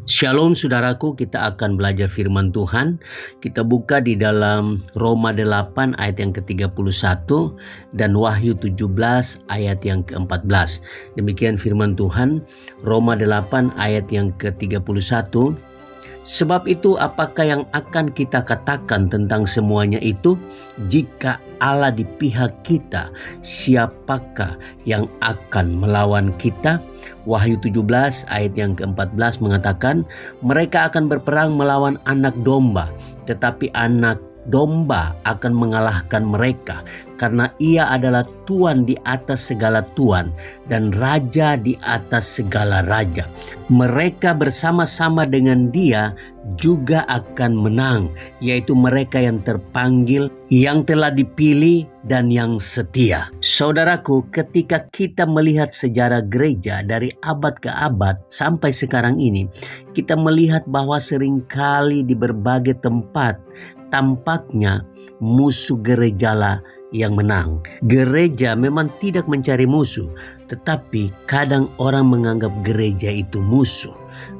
Shalom saudaraku, kita akan belajar firman Tuhan. Kita buka di dalam Roma 8 ayat yang ke-31 dan Wahyu 17 ayat yang ke-14. Demikian firman Tuhan, Roma 8 ayat yang ke-31. Sebab itu apakah yang akan kita katakan tentang semuanya itu? Jika Allah di pihak kita, siapakah yang akan melawan kita? Wahyu 17 ayat yang ke-14 mengatakan, mereka akan berperang melawan anak domba, tetapi anak domba akan mengalahkan mereka, karena ia adalah Tuan di atas segala tuan dan Raja di atas segala raja. Mereka bersama-sama dengan dia juga akan menang, yaitu mereka yang terpanggil, yang telah dipilih, dan yang setia. Saudaraku, ketika kita melihat sejarah gereja dari abad ke abad sampai sekarang ini, kita melihat bahwa seringkali di berbagai tempat tampaknya musuh gerejalah yang menang. Gereja memang tidak mencari musuh, tetapi kadang orang menganggap gereja itu musuh.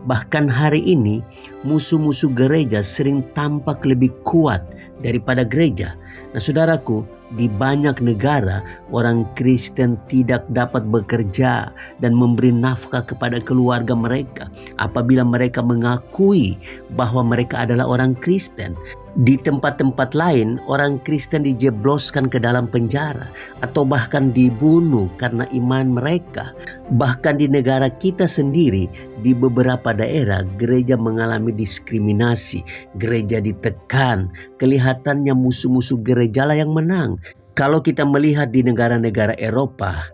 Bahkan hari ini musuh-musuh gereja sering tampak lebih kuat daripada gereja. Nah saudaraku, di banyak negara orang Kristen tidak dapat bekerja dan memberi nafkah kepada keluarga mereka apabila mereka mengakui bahwa mereka adalah orang Kristen. Di tempat-tempat lain orang Kristen dijebloskan ke dalam penjara atau bahkan dibunuh karena iman mereka. Bahkan di negara kita sendiri, di beberapa daerah gereja mengalami diskriminasi, gereja ditekan, kelihatannya musuh-musuh gerejalah yang menang. Kalau kita melihat di negara-negara Eropa,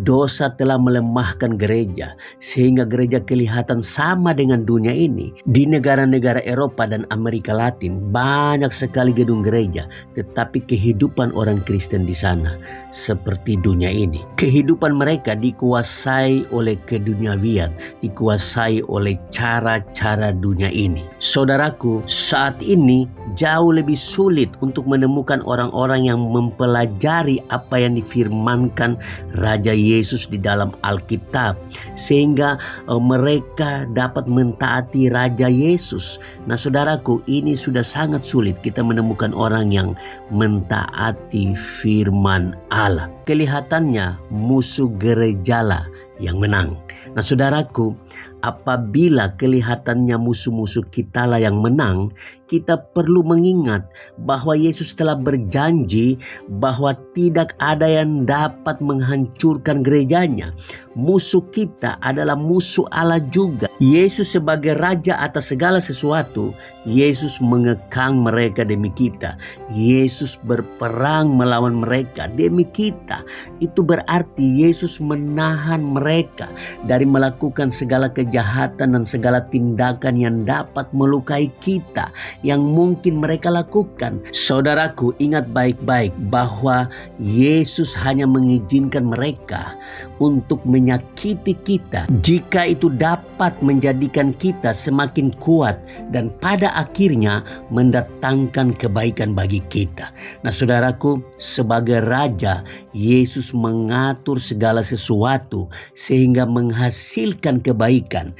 dosa telah melemahkan gereja sehingga gereja kelihatan sama dengan dunia ini. Di negara-negara Eropa dan Amerika Latin banyak sekali gedung gereja, tetapi kehidupan orang Kristen di sana seperti dunia ini. Kehidupan mereka dikuasai oleh keduniawian, dikuasai oleh cara-cara dunia ini. Saudaraku, saat ini jauh lebih sulit untuk menemukan orang-orang yang mempelajari apa yang difirmankan Raja Yesus di dalam Alkitab, sehingga mereka dapat mentaati Raja Yesus. Nah saudaraku, ini sudah sangat sulit kita menemukan orang yang mentaati firman Allah. Kelihatannya musuh gerejalah yang menang. Nah saudaraku, apabila kelihatannya musuh-musuh kitalah yang menang, kita perlu mengingat bahwa Yesus telah berjanji bahwa tidak ada yang dapat menghancurkan gerejanya. Musuh kita adalah musuh Allah juga. Yesus sebagai Raja atas segala sesuatu, Yesus mengekang mereka demi kita. Yesus berperang melawan mereka demi kita. Itu berarti Yesus menahan mereka dari melakukan segala kejahatan dan segala tindakan yang dapat melukai kita, yang mungkin mereka lakukan. Saudaraku, ingat baik-baik bahwa Yesus hanya mengizinkan mereka untuk menyakiti kita jika itu dapat menjadikan kita semakin kuat dan pada akhirnya mendatangkan kebaikan bagi kita. Nah saudaraku, sebagai Raja, Yesus mengatur segala sesuatu sehingga menghasilkan kebaikan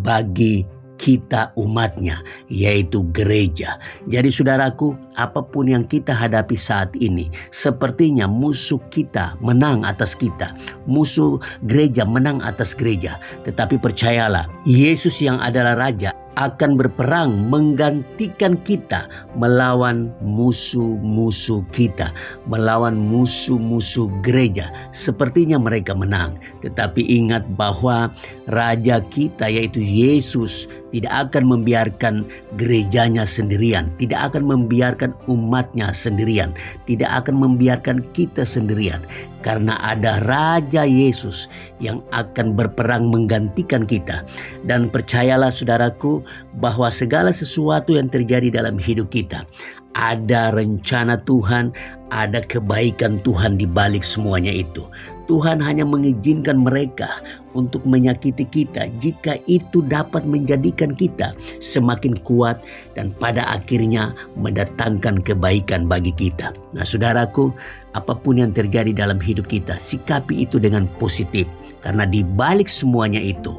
bagi kita umatnya, yaitu gereja. Jadi saudaraku, apapun yang kita hadapi saat ini, sepertinya musuh kita menang atas kita, musuh gereja menang atas gereja. Tetapi percayalah, Yesus yang adalah Raja akan berperang menggantikan kita melawan musuh-musuh kita, melawan musuh-musuh gereja. Sepertinya mereka menang, tetapi ingat bahwa Raja kita yaitu Yesus tidak akan membiarkan gerejanya sendirian, tidak akan membiarkan umatnya sendirian, tidak akan membiarkan kita sendirian. Karena ada Raja Yesus yang akan berperang menggantikan kita. Dan percayalah saudaraku bahwa segala sesuatu yang terjadi dalam hidup kita, ada rencana Tuhan, ada kebaikan Tuhan di balik semuanya itu. Tuhan hanya mengizinkan mereka untuk menyakiti kita jika itu dapat menjadikan kita semakin kuat dan pada akhirnya mendatangkan kebaikan bagi kita. Nah saudaraku, apapun yang terjadi dalam hidup kita, sikapi itu dengan positif. Karena di balik semuanya itu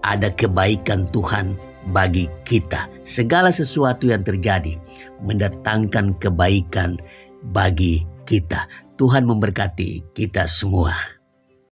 ada kebaikan Tuhan bagi kita. Segala sesuatu yang terjadi mendatangkan kebaikan bagi kita. Tuhan memberkati kita semua.